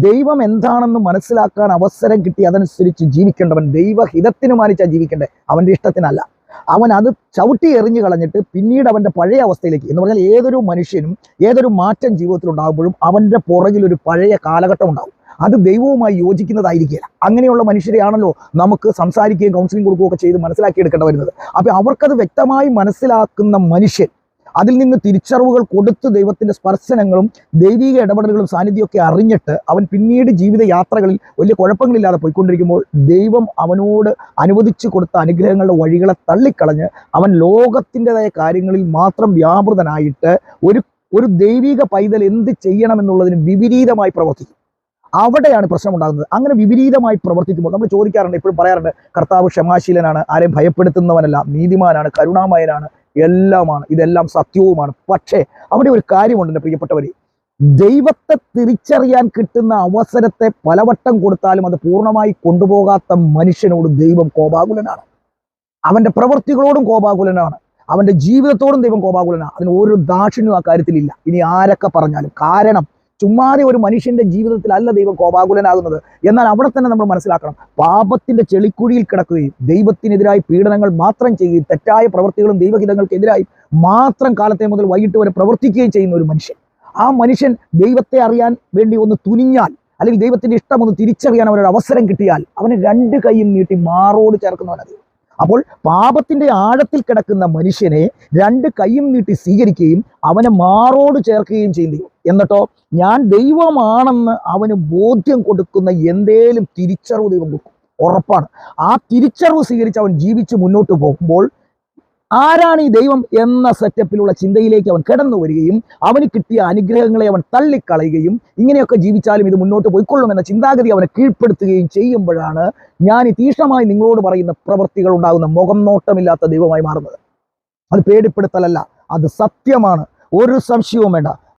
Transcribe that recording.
ദൈവം എന്താണെന്ന് മനസ്സിലാക്കാൻ അവസരം കിട്ടി അതനുസരിച്ച് ജീവിക്കേണ്ടവൻ ദൈവഹിതത്തിന് മാനിച്ചാൽ ജീവിക്കേണ്ടത്, അവൻ്റെ ഇഷ്ടത്തിനല്ല. അവൻ അത് ചവിട്ടി എറിഞ്ഞു കളഞ്ഞിട്ട് പിന്നീട് അവൻ്റെ പഴയ അവസ്ഥയിലേക്ക്, എന്ന് പറഞ്ഞാൽ ഏതൊരു മനുഷ്യനും ഏതൊരു മാറ്റം ജീവിതത്തിൽ ഉണ്ടാകുമ്പോഴും അവൻ്റെ പുറകിൽ ഒരു പഴയ കാലഘട്ടം ഉണ്ടാകും. അത് ദൈവവുമായി യോജിക്കുന്നതായിരിക്കില്ല. അങ്ങനെയുള്ള മനുഷ്യരെയാണല്ലോ നമുക്ക് സംസാരിക്കുകയും കൗൺസിലിംഗ് കൊടുക്കുകയൊക്കെ ചെയ്ത് മനസ്സിലാക്കിയെടുക്കേണ്ടി വരുന്നത്. അപ്പോൾ അവർക്കത് വ്യക്തമായി മനസ്സിലാക്കുന്ന മനുഷ്യൻ അതിൽ നിന്ന് തിരിച്ചറിവുകൾ കൊടുത്ത് ദൈവത്തിൻ്റെ സ്പർശനങ്ങളും ദൈവിക ഇടപെടലുകളും സാന്നിധ്യമൊക്കെ അറിഞ്ഞിട്ട് അവൻ പിന്നീട് ജീവിത യാത്രകളിൽ വലിയ കുഴപ്പങ്ങളില്ലാതെ പോയിക്കൊണ്ടിരിക്കുമ്പോൾ ദൈവം അവനോട് അനുവദിച്ചു കൊടുത്ത അനുഗ്രഹങ്ങളുടെ വഴികളെ തള്ളിക്കളഞ്ഞ് അവൻ ലോകത്തിൻ്റെതായ കാര്യങ്ങളിൽ മാത്രം വ്യാപൃതനായിട്ട് ഒരു ദൈവിക പൈതൽ എന്ത് ചെയ്യണമെന്നുള്ളതിന് വിപരീതമായി പ്രവർത്തിക്കും. അവിടെയാണ് പ്രശ്നമുണ്ടാകുന്നത്. അങ്ങനെ വിപരീതമായി പ്രവർത്തിക്കുമ്പോൾ നമ്മൾ ചോദിക്കാറുണ്ട്, എപ്പോഴും പറയാറുണ്ട്, കർത്താവ് ക്ഷമാശീലനാണ്, ആരെയും ഭയപ്പെടുത്തുന്നവനല്ല, നീതിമാനാണ്, കരുണാമയനാണ്, എല്ലാമാണ്, ഇതെല്ലാം സത്യവുമാണ്. പക്ഷേ അവിടെ ഒരു കാര്യമുണ്ട് പ്രിയപ്പെട്ടവരെ, ദൈവത്തെ തിരിച്ചറിയാൻ കിട്ടുന്ന അവസരത്തെ പലവട്ടം കൊടുത്താലും അത് പൂർണ്ണമായി കൊണ്ടുപോകാത്ത മനുഷ്യനോട് ദൈവം കോപാകുലനാണ്. അവൻ്റെ പ്രവൃത്തികളോടും കോപാകുലനാണ്, അവൻ്റെ ജീവിതത്തോടും ദൈവം കോപാകുലനാണ്. അതിന് ഒരു ദാക്ഷിണ്യവും ആ കാര്യത്തിലില്ല, ഇനി ആരൊക്കെ പറഞ്ഞാലും. കാരണം ചുമ്മാതെ ഒരു മനുഷ്യന്റെ ജീവിതത്തിലല്ല ദൈവം കോപാകുലനാകുന്നത്. എന്നാൽ അവിടെ തന്നെ നമ്മൾ മനസ്സിലാക്കണം, പാപത്തിന്റെ ചെളിക്കുഴിയിൽ കിടക്കുകയും ദൈവത്തിനെതിരായി പീഡനങ്ങൾ മാത്രം ചെയ്യുകയും തെറ്റായ പ്രവൃത്തികളും ദൈവഹിതങ്ങൾക്കെതിരായി മാത്രം കാലത്തെ മുതൽ വൈകിട്ട് വരെ പ്രവർത്തിക്കുകയും ചെയ്യുന്ന ഒരു മനുഷ്യൻ, ആ മനുഷ്യൻ ദൈവത്തെ അറിയാൻ വേണ്ടി ഒന്ന് തുനിഞ്ഞാൽ, അല്ലെങ്കിൽ ദൈവത്തിന്റെ ഇഷ്ടം ഒന്ന് തിരിച്ചറിയാൻ അവനൊരു അവസരം കിട്ടിയാൽ അവന് രണ്ട് കൈയും നീട്ടി മാറോട് ചേർക്കുന്നവനത്. അപ്പോൾ പാപത്തിന്റെ ആഴത്തിൽ കിടക്കുന്ന മനുഷ്യനെ രണ്ട് കൈയും നീട്ടി സ്വീകരിക്കുകയും അവനെ മാറോട് ചേർക്കുകയും ചെയ്യും. എന്നിട്ടോ ഞാൻ ദൈവമാണെന്ന് അവന് ബോധ്യം കൊടുക്കുന്ന എന്തേലും തിരിച്ചറിവ് ദൈവം കൊടുക്കും, ഉറപ്പാണ്. ആ തിരിച്ചറിവ് സ്വീകരിച്ച് അവൻ ജീവിച്ച് മുന്നോട്ട് പോകുമ്പോൾ ആരാണ് ഈ ദൈവം എന്ന സെറ്റപ്പിലുള്ള ചിന്തയിലേക്ക് അവൻ കടന്നു വരികയും അവന് കിട്ടിയ അനുഗ്രഹങ്ങളെ അവൻ തള്ളിക്കളയുകയും ഇങ്ങനെയൊക്കെ ജീവിച്ചാലും ഇത് മുന്നോട്ട് പോയിക്കൊള്ളും എന്ന ചിന്താഗതി അവനെ കീഴ്പ്പെടുത്തുകയും ചെയ്യുമ്പോഴാണ് ഞാൻ ഈ തീക്ഷ്ണമായി നിങ്ങളോട് പറയുന്ന പ്രവൃത്തികൾ ഉണ്ടാകുന്ന മുഖം നോട്ടമില്ലാത്ത ദൈവമായി മാറുന്നത്. അത് പേടിപ്പെടുത്തലല്ല, അത് സത്യമാണ്, ഒരു സംശയവും വേണ്ട.